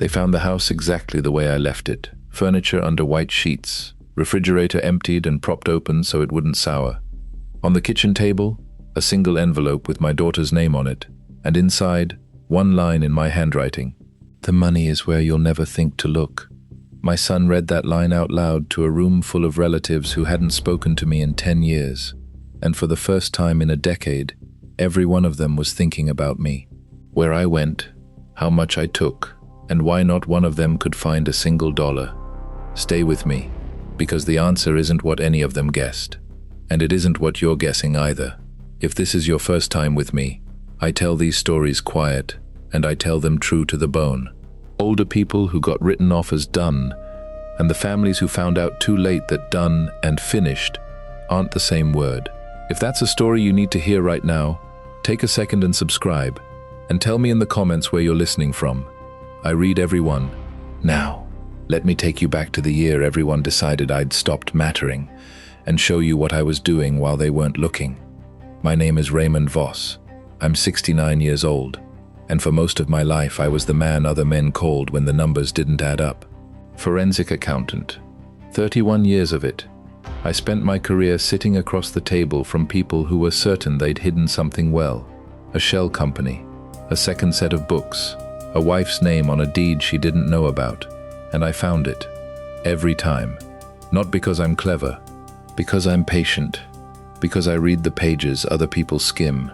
They found the house exactly the way I left it. Furniture under white sheets, refrigerator emptied and propped open so it wouldn't sour. On the kitchen table, a single envelope with my daughter's name on it, and inside, one line in my handwriting. "The money is where you'll never think to look." My son read that line out loud to a room full of relatives who hadn't spoken to me in 10 years, and for the first time in a decade, every one of them was thinking about me. Where I went, how much I took, and why not one of them could find a single dollar. Stay with me, because the answer isn't what any of them guessed, and it isn't what you're guessing either. If this is your first time with me, I tell these stories quiet, and I tell them true to the bone. Older people who got written off as done, and the families who found out too late that done and finished aren't the same word. If that's a story you need to hear right now, take a second and subscribe, and tell me in the comments where you're listening from. I read every one. Now, let me take you back to the year everyone decided I'd stopped mattering, and show you what I was doing while they weren't looking. My name is Raymond Voss. I'm 69 years old, and for most of my life I was the man other men called when the numbers didn't add up. Forensic accountant. 31 years of it. I spent my career sitting across the table from people who were certain they'd hidden something well. A shell company, a second set of books, a wife's name on a deed she didn't know about, and I found it. Every time. Not because I'm clever, because I'm patient, because I read the pages other people skim.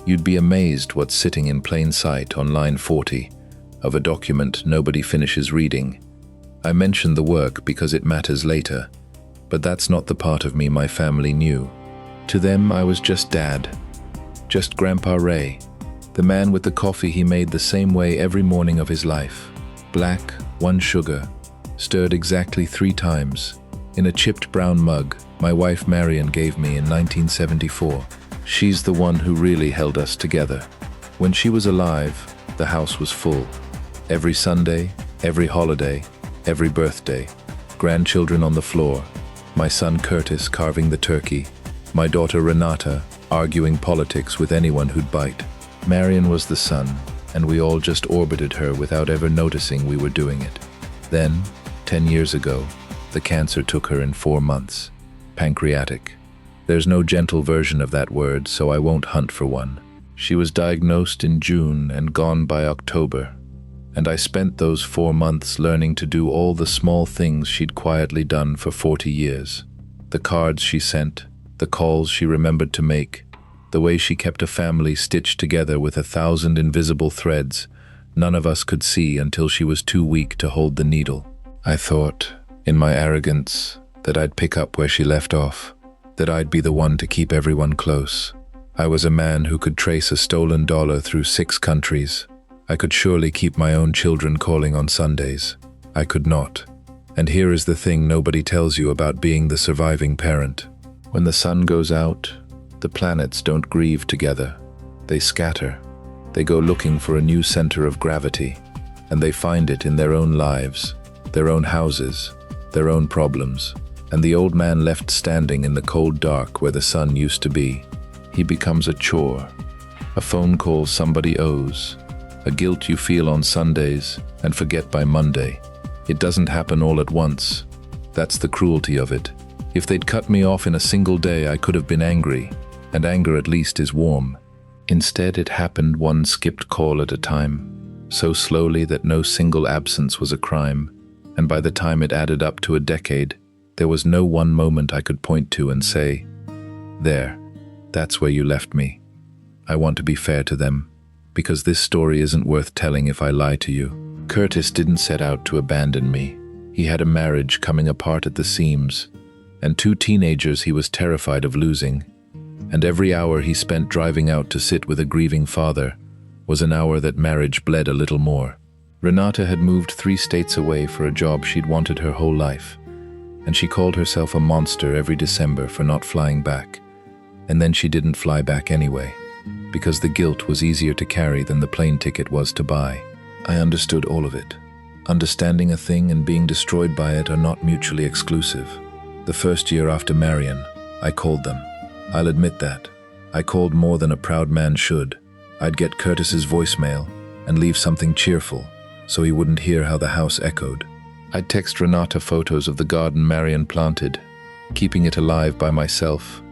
You'd be amazed what's sitting in plain sight on line 40 of a document nobody finishes reading. I mention the work because it matters later, but that's not the part of me my family knew. To them, I was just Dad, just Grandpa Ray, the man with the coffee he made the same way every morning of his life. Black, 1 sugar, stirred exactly 3 times, in a chipped brown mug my wife Marion gave me in 1974. She's the one who really held us together. When she was alive, the house was full. Every Sunday, every holiday, every birthday. Grandchildren on the floor. My son Curtis carving the turkey. My daughter Renata arguing politics with anyone who'd bite. Marion was the sun, and we all just orbited her without ever noticing we were doing it. Then, 10 years ago, the cancer took her in 4 months. Pancreatic. There's no gentle version of that word, so I won't hunt for one. She was diagnosed in June and gone by October, and I spent those 4 months learning to do all the small things she'd quietly done for 40 years. The cards she sent, the calls she remembered to make, the way she kept a family stitched together with 1,000 invisible threads none of us could see until she was too weak to hold the needle. I thought, in my arrogance, that I'd pick up where she left off, that I'd be the one to keep everyone close. I was a man who could trace a stolen dollar through 6 countries. I could surely keep my own children calling on Sundays. I could not. And here is the thing nobody tells you about being the surviving parent. When the sun goes out, the planets don't grieve together. They scatter. They go looking for a new center of gravity, and they find it in their own lives, their own houses, their own problems. And the old man left standing in the cold dark where the sun used to be, he becomes a chore, a phone call somebody owes, a guilt you feel on Sundays and forget by Monday. It doesn't happen all at once. That's the cruelty of it. If they'd cut me off in a single day, I could have been angry, and anger at least is warm. Instead, it happened one skipped call at a time, so slowly that no single absence was a crime, and by the time it added up to a decade, there was no one moment I could point to and say, "There, that's where you left me." I want to be fair to them, because this story isn't worth telling if I lie to you. Curtis didn't set out to abandon me. He had a marriage coming apart at the seams, and 2 teenagers he was terrified of losing, and every hour he spent driving out to sit with a grieving father was an hour that marriage bled a little more. Renata had moved 3 states away for a job she'd wanted her whole life, and she called herself a monster every December for not flying back. And then she didn't fly back anyway, because the guilt was easier to carry than the plane ticket was to buy. I understood all of it. Understanding a thing and being destroyed by it are not mutually exclusive. The first year after Marion, I called them. I'll admit that. I called more than a proud man should. I'd get Curtis's voicemail and leave something cheerful, so he wouldn't hear how the house echoed. I'd text Renata photos of the garden Marion planted, keeping it alive by myself,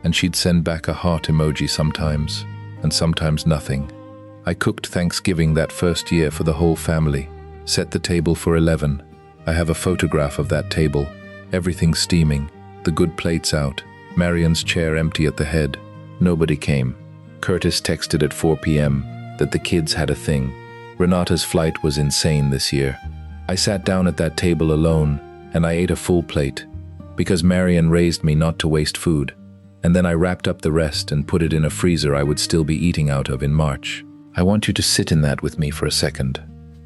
and she'd send back a heart emoji sometimes, and sometimes nothing. I cooked Thanksgiving that first year for the whole family, set the table for 11. I have a photograph of that table, everything steaming, the good plates out, Marion's chair empty at the head. Nobody came. Curtis texted at 4 p.m. that the kids had a thing. Renata's flight was insane this year. I sat down at that table alone, and I ate a full plate, because Marion raised me not to waste food. And then I wrapped up the rest and put it in a freezer I would still be eating out of in March. I want you to sit in that with me for a second,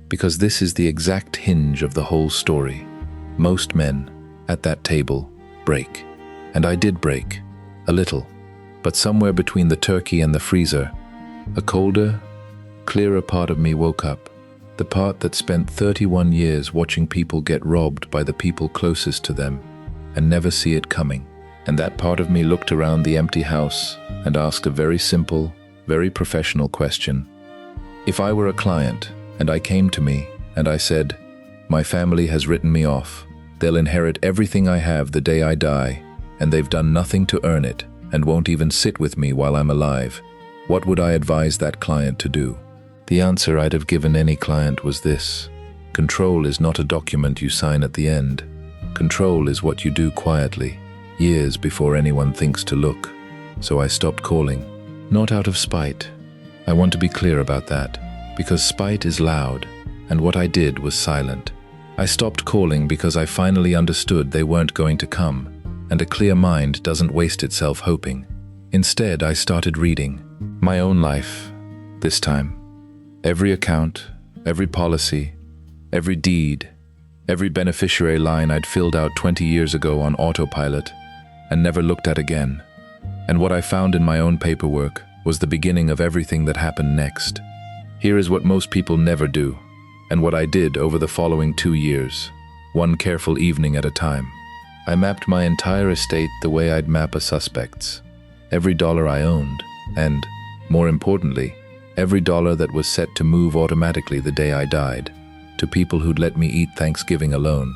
because this is the exact hinge of the whole story. Most men, at that table, break. And I did break. A little. But somewhere between the turkey and the freezer, a colder, clearer part of me woke up. The part that spent 31 years watching people get robbed by the people closest to them and never see it coming. And that part of me looked around the empty house and asked a very simple, very professional question. If I were a client and I came to me and I said, "My family has written me off. They'll inherit everything I have the day I die, and they've done nothing to earn it and won't even sit with me while I'm alive," what would I advise that client to do? The answer I'd have given any client was this: control is not a document you sign at the end. Control is what you do quietly, years before anyone thinks to look. So I stopped calling. Not out of spite. I want to be clear about that, because spite is loud, and what I did was silent. I stopped calling because I finally understood they weren't going to come, and a clear mind doesn't waste itself hoping. Instead, I started reading. My own life, this time. Every account, every policy, every deed, every beneficiary line I'd filled out 20 years ago on autopilot and never looked at again. And what I found in my own paperwork was the beginning of everything that happened next. Here is what most people never do, and what I did over the following 2 years, one careful evening at a time. I mapped my entire estate the way I'd map a suspect's. Every dollar I owned, and, more importantly, every dollar that was set to move automatically the day I died, to people who'd let me eat Thanksgiving alone.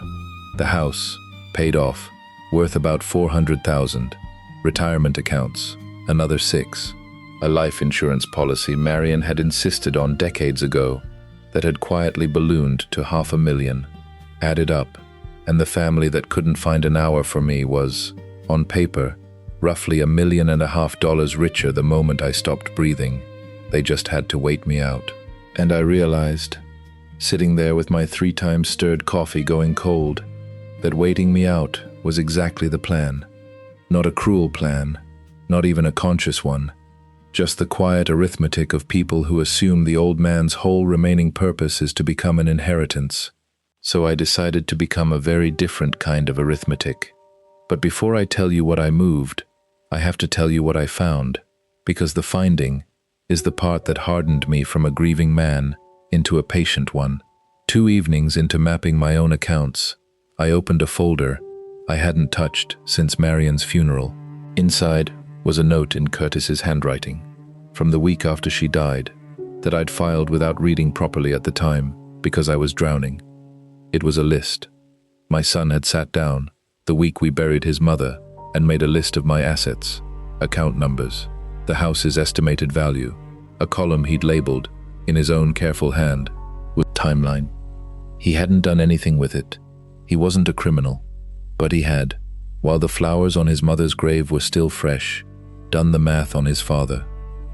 The house, paid off, worth about $400,000. Retirement accounts, another 6. A life insurance policy Marion had insisted on decades ago that had quietly ballooned to $500,000. Added up, and the family that couldn't find an hour for me was, on paper, roughly $1.5 million richer the moment I stopped breathing. They just had to wait me out. And I realized, sitting there with my 3 times stirred coffee going cold, that waiting me out was exactly the plan. Not a cruel plan, not even a conscious one, just the quiet arithmetic of people who assume the old man's whole remaining purpose is to become an inheritance. So I decided to become a very different kind of arithmetic. But before I tell you what I moved, I have to tell you what I found, because the finding is the part that hardened me from a grieving man into a patient one. 2 evenings into mapping my own accounts, I opened a folder I hadn't touched since Marion's funeral. Inside was a note in Curtis's handwriting, from the week after she died, that I'd filed without reading properly at the time because I was drowning. It was a list. My son had sat down, the week we buried his mother, and made a list of my assets, account numbers, the house's estimated value, a column he'd labeled, in his own careful hand, with timeline. He hadn't done anything with it. He wasn't a criminal, but he had, while the flowers on his mother's grave were still fresh, done the math on his father.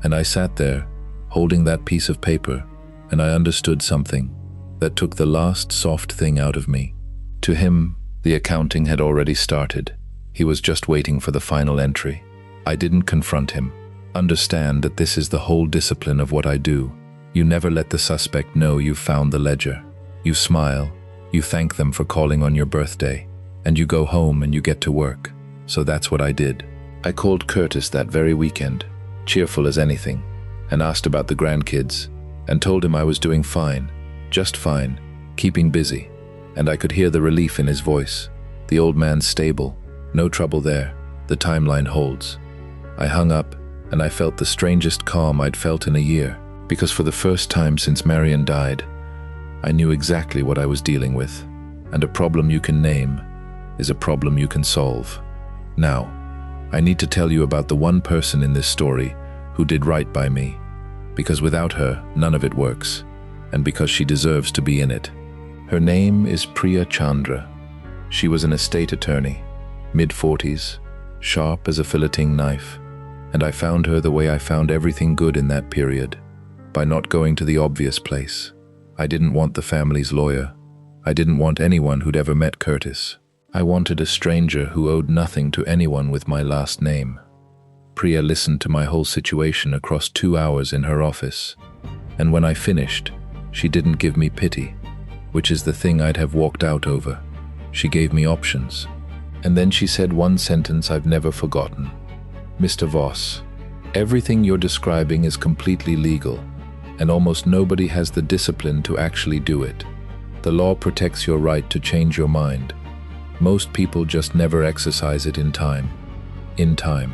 And I sat there, holding that piece of paper, and I understood something that took the last soft thing out of me. To him, the accounting had already started. He was just waiting for the final entry. I didn't confront him. Understand that this is the whole discipline of what I do. You never let the suspect know you've found the ledger. You smile, you thank them for calling on your birthday, and you go home and you get to work. So that's what I did. I called Curtis that very weekend, cheerful as anything, and asked about the grandkids, and told him I was doing fine, just fine, keeping busy, and I could hear the relief in his voice. The old man's stable, no trouble there, the timeline holds. I hung up, and I felt the strangest calm I'd felt in a year, because for the first time since Marion died, I knew exactly what I was dealing with, and a problem you can name is a problem you can solve. Now, I need to tell you about the one person in this story who did right by me, because without her, none of it works, and because she deserves to be in it. Her name is Priya Chandra. She was an estate attorney, mid-40s, sharp as a filleting knife, and I found her the way I found everything good in that period, by not going to the obvious place. I didn't want the family's lawyer. I didn't want anyone who'd ever met Curtis. I wanted a stranger who owed nothing to anyone with my last name. Priya listened to my whole situation across 2 hours in her office, and when I finished, she didn't give me pity, which is the thing I'd have walked out over. She gave me options. And then she said one sentence I've never forgotten. "Mr. Voss, everything you're describing is completely legal, and almost nobody has the discipline to actually do it. The law protects your right to change your mind. Most people just never exercise it in time. In time."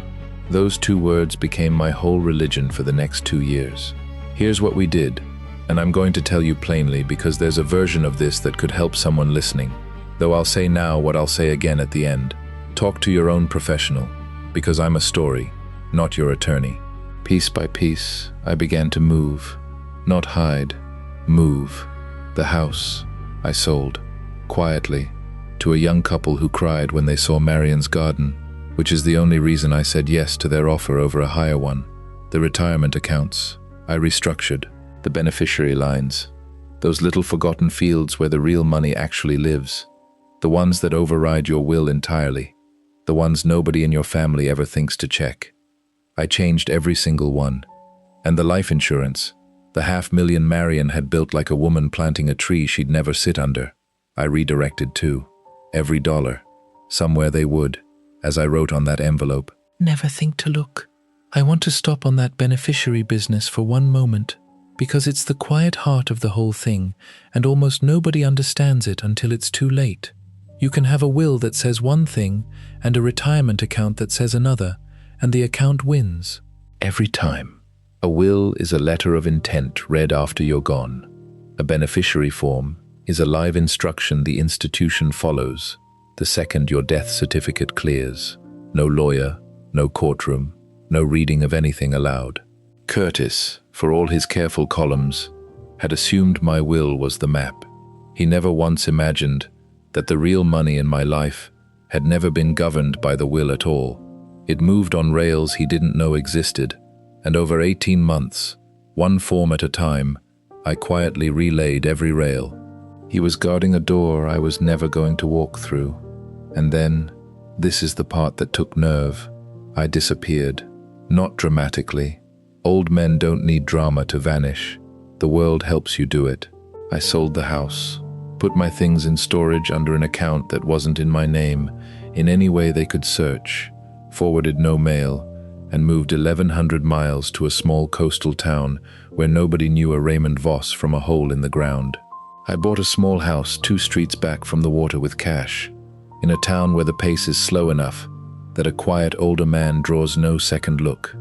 Those 2 words became my whole religion for the next 2 years. Here's what we did, and I'm going to tell you plainly because there's a version of this that could help someone listening. Though I'll say now what I'll say again at the end. Talk to your own professional, because I'm a story, not your attorney. Piece by piece, I began to move. Not hide, move. The house I sold, quietly, to a young couple who cried when they saw Marion's garden, which is the only reason I said yes to their offer over a higher one. The retirement accounts, I restructured. The beneficiary lines, those little forgotten fields where the real money actually lives. The ones that override your will entirely. The ones nobody in your family ever thinks to check. I changed every single one. And the life insurance, the $500,000 Marion had built like a woman planting a tree she'd never sit under, I redirected too. Every dollar. Somewhere they would, as I wrote on that envelope. Never think to look. I want to stop on that beneficiary business for one moment, because it's the quiet heart of the whole thing, and almost nobody understands it until it's too late. You can have a will that says one thing, and a retirement account that says another, and the account wins. Every time. A will is a letter of intent read after you're gone. A beneficiary form is a live instruction the institution follows the second your death certificate clears. No lawyer, no courtroom, no reading of anything aloud. Curtis, for all his careful columns, had assumed my will was the map. He never once imagined that the real money in my life had never been governed by the will at all. It moved on rails he didn't know existed, and over 18 months, one form at a time, I quietly relayed every rail. He was guarding a door I was never going to walk through. And then, this is the part that took nerve, I disappeared. Not dramatically. Old men don't need drama to vanish. The world helps you do it. I sold the house, put my things in storage under an account that wasn't in my name, in any way they could search, forwarded no mail, and moved 1,100 miles to a small coastal town where nobody knew a Raymond Voss from a hole in the ground. I bought a small house 2 streets back from the water with cash, in a town where the pace is slow enough that a quiet older man draws no second look.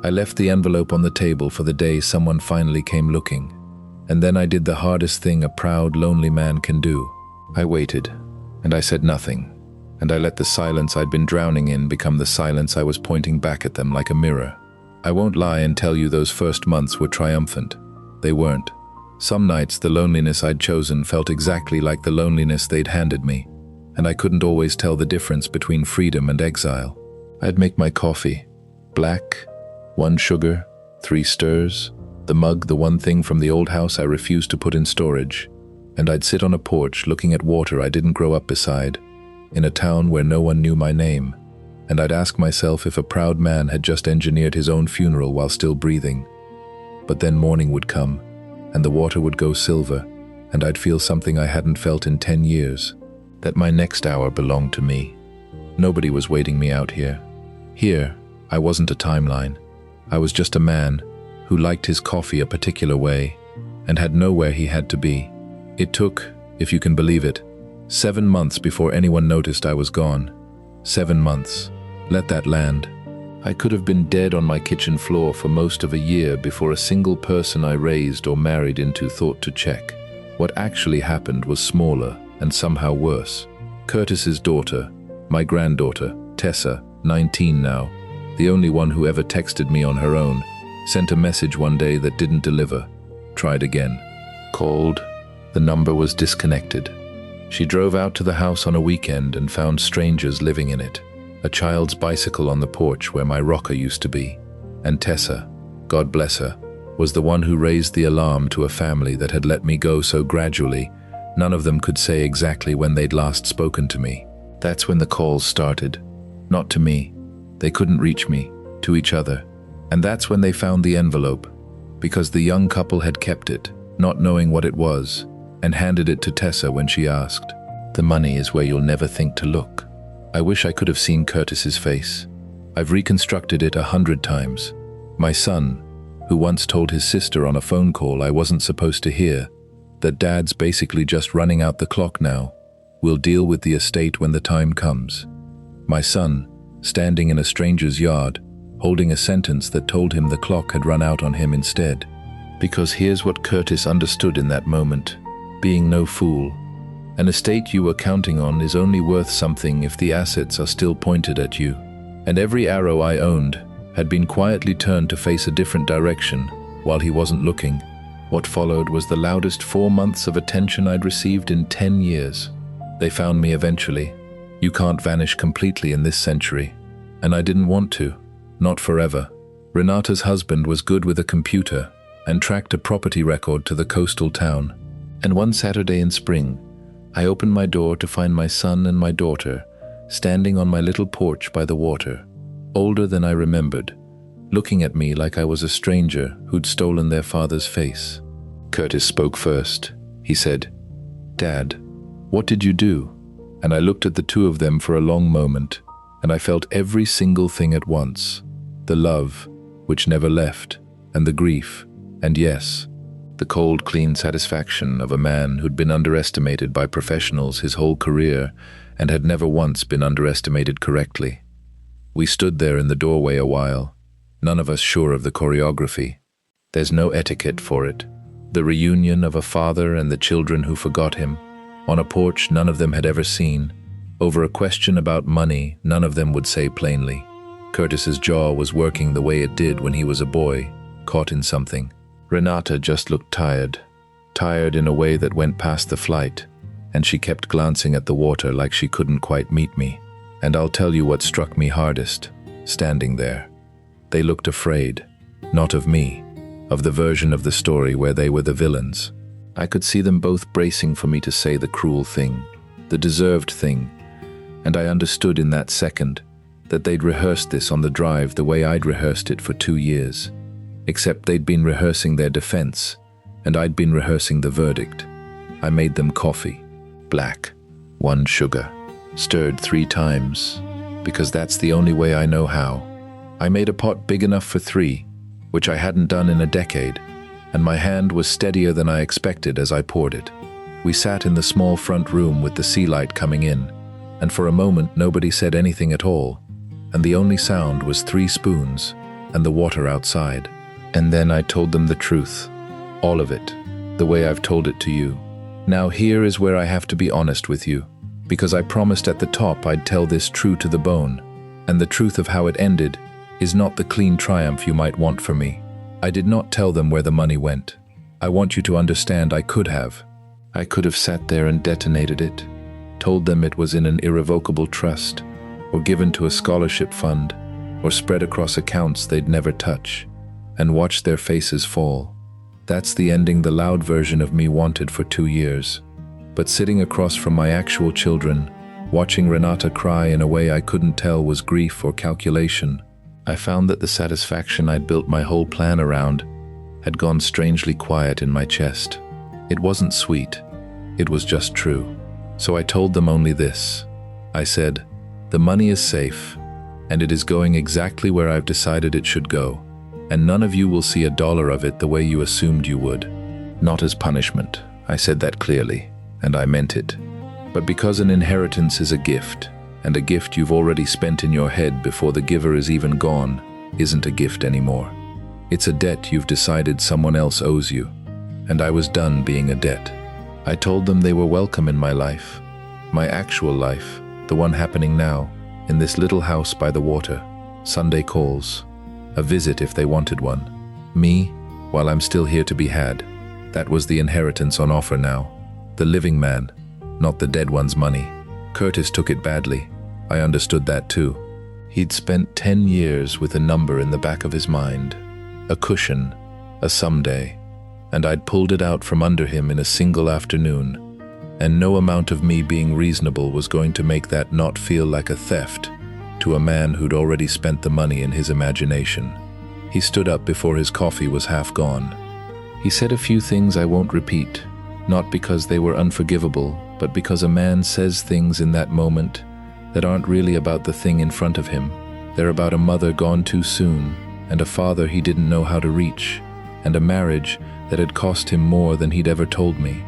I left the envelope on the table for the day someone finally came looking, and then I did the hardest thing a proud, lonely man can do. I waited, and I said nothing, and I let the silence I'd been drowning in become the silence I was pointing back at them like a mirror. I won't lie and tell you those first months were triumphant. They weren't. Some nights the loneliness I'd chosen felt exactly like the loneliness they'd handed me, and I couldn't always tell the difference between freedom and exile. I'd make my coffee. Black, 1 sugar, 3 stirs, the mug the one thing from the old house I refused to put in storage, and I'd sit on a porch looking at water I didn't grow up beside, in a town where no one knew my name, and I'd ask myself if a proud man had just engineered his own funeral while still breathing. But then morning would come, and the water would go silver, and I'd feel something I hadn't felt in 10 years, that my next hour belonged to me. Nobody was waiting me out here. Here, I wasn't a timeline. I was just a man who liked his coffee a particular way and had nowhere he had to be. It took, if you can believe it, 7 months before anyone noticed I was gone. 7 months. Let that land. I could have been dead on my kitchen floor for most of a year before a single person I raised or married into thought to check. What actually happened was smaller and somehow worse. Curtis's daughter, my granddaughter, Tessa, 19 now, the only one who ever texted me on her own, sent a message one day that didn't deliver. Tried again. Called. The number was disconnected. She drove out to the house on a weekend and found strangers living in it. A child's bicycle on the porch where my rocker used to be. And Tessa, God bless her, was the one who raised the alarm to a family that had let me go so gradually, none of them could say exactly when they'd last spoken to me. That's when the calls started. Not to me. They couldn't reach me. To each other. And that's when they found the envelope, because the young couple had kept it, not knowing what it was, and handed it to Tessa when she asked. The money is where you'll never think to look. I wish I could have seen Curtis's face. I've reconstructed it 100 times. My son, who once told his sister on a phone call I wasn't supposed to hear, that Dad's basically just running out the clock now, will deal with the estate when the time comes. My son, standing in a stranger's yard, holding a sentence that told him the clock had run out on him instead. Because here's what Curtis understood in that moment, being no fool. An estate you were counting on is only worth something if the assets are still pointed at you. And every arrow I owned had been quietly turned to face a different direction while he wasn't looking. What followed was the loudest 4 months of attention I'd received in 10 years. They found me eventually. You can't vanish completely in this century. And I didn't want to. Not forever. Renata's husband was good with a computer and tracked a property record to the coastal town. And one Saturday in spring, I opened my door to find my son and my daughter standing on my little porch by the water, older than I remembered, looking at me like I was a stranger who'd stolen their father's face. Curtis spoke first. He said, "Dad, what did you do?" And I looked at the two of them for a long moment, and I felt every single thing at once. The love, which never left, and the grief, and yes, the cold, clean satisfaction of a man who'd been underestimated by professionals his whole career and had never once been underestimated correctly. We stood there in the doorway a while, none of us sure of the choreography. There's no etiquette for it. The reunion of a father and the children who forgot him, on a porch none of them had ever seen, over a question about money none of them would say plainly. Curtis's jaw was working the way it did when he was a boy, caught in something. Renata just looked tired, tired in a way that went past the flight, and she kept glancing at the water like she couldn't quite meet me. And I'll tell you what struck me hardest, standing there. They looked afraid, not of me, of the version of the story where they were the villains. I could see them both bracing for me to say the cruel thing, the deserved thing, and I understood in that second that they'd rehearsed this on the drive the way I'd rehearsed it for 2 years. Except they'd been rehearsing their defense, and I'd been rehearsing the verdict. I made them coffee, black, 1 sugar, stirred 3 times, because that's the only way I know how. I made a pot big enough for 3, which I hadn't done in a decade, and my hand was steadier than I expected as I poured it. We sat in the small front room with the sea light coming in, and for a moment nobody said anything at all, and the only sound was 3 spoons and the water outside. And then I told them the truth, all of it, the way I've told it to you. Now here is where I have to be honest with you, because I promised at the top I'd tell this true to the bone, and the truth of how it ended is not the clean triumph you might want for me. I did not tell them where the money went. I want you to understand I could have. I could have sat there and detonated it, told them it was in an irrevocable trust, or given to a scholarship fund, or spread across accounts they'd never touch, and watched their faces fall. That's the ending the loud version of me wanted for 2 years. But sitting across from my actual children, watching Renata cry in a way I couldn't tell was grief or calculation, I found that the satisfaction I'd built my whole plan around had gone strangely quiet in my chest. It wasn't sweet, it was just true. So I told them only this. I said, "The money is safe, and it is going exactly where I've decided it should go. And none of you will see a dollar of it the way you assumed you would. Not as punishment." I said that clearly, and I meant it. But because an inheritance is a gift, and a gift you've already spent in your head before the giver is even gone, isn't a gift anymore. It's a debt you've decided someone else owes you, and I was done being a debt. I told them they were welcome in my life, my actual life, the one happening now, in this little house by the water, Sunday calls, a visit if they wanted one. Me, while I'm still here to be had. That was the inheritance on offer now. The living man, not the dead one's money. Curtis took it badly. I understood that too. He'd spent 10 years with a number in the back of his mind, a cushion, a someday, and I'd pulled it out from under him in a single afternoon, and no amount of me being reasonable was going to make that not feel like a theft to a man who'd already spent the money in his imagination. He stood up before his coffee was half gone. He said a few things I won't repeat, not because they were unforgivable, but because a man says things in that moment that aren't really about the thing in front of him. They're about a mother gone too soon, and a father he didn't know how to reach, and a marriage that had cost him more than he'd ever told me.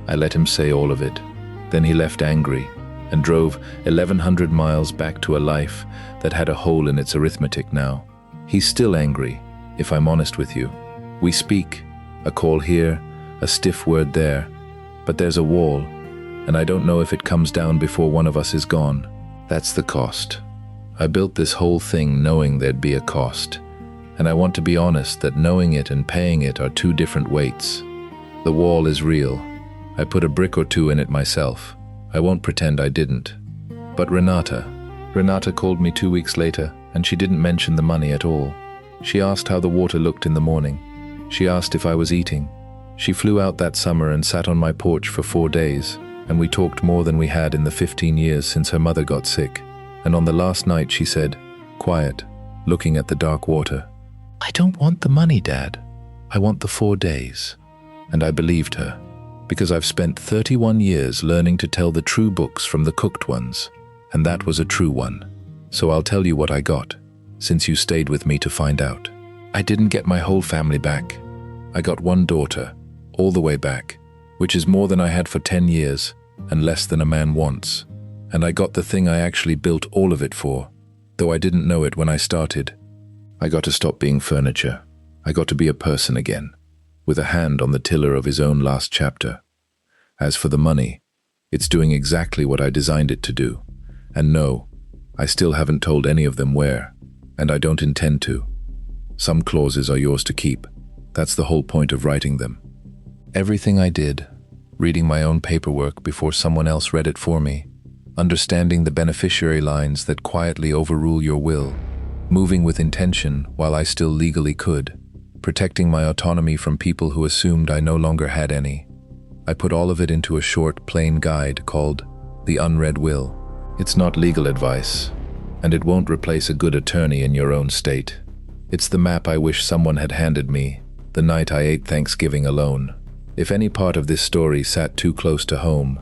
I let him say all of it. Then he left angry and drove 1,100 miles back to a life that had a hole in its arithmetic now. He's still angry, if I'm honest with you. We speak, a call here, a stiff word there, but there's a wall, and I don't know if it comes down before one of us is gone. That's the cost. I built this whole thing knowing there'd be a cost, and I want to be honest that knowing it and paying it are two different weights. The wall is real. I put a brick or two in it myself. I won't pretend I didn't. But Renata called me 2 weeks later, and she didn't mention the money at all. She asked how the water looked in the morning. She asked if I was eating. She flew out that summer and sat on my porch for 4 days, and we talked more than we had in the 15 years since her mother got sick. And on the last night she said, quiet, looking at the dark water, "I don't want the money, Dad. I want the 4 days." And I believed her, because I've spent 31 years learning to tell the true books from the cooked ones, and that was a true one. So I'll tell you what I got, since you stayed with me to find out. I didn't get my whole family back. I got one daughter, all the way back, which is more than I had for 10 years, and less than a man wants. And I got the thing I actually built all of it for, though I didn't know it when I started. I got to stop being furniture. I got to be a person again, with a hand on the tiller of his own last chapter. As for the money, it's doing exactly what I designed it to do. And no, I still haven't told any of them where, and I don't intend to. Some clauses are yours to keep. That's the whole point of writing them. Everything I did, reading my own paperwork before someone else read it for me, understanding the beneficiary lines that quietly overrule your will, moving with intention while I still legally could, protecting my autonomy from people who assumed I no longer had any. I put all of it into a short, plain guide called The Unread Will. It's not legal advice, and it won't replace a good attorney in your own state. It's the map I wish someone had handed me the night I ate Thanksgiving alone. If any part of this story sat too close to home,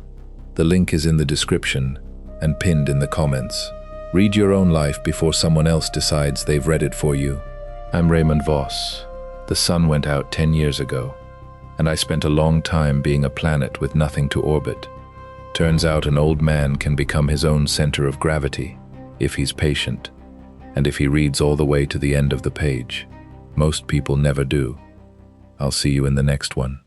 the link is in the description and pinned in the comments. Read your own life before someone else decides they've read it for you. I'm Raymond Voss. The sun went out 10 years ago, and I spent a long time being a planet with nothing to orbit. Turns out an old man can become his own center of gravity, if he's patient, and if he reads all the way to the end of the page. Most people never do. I'll see you in the next one.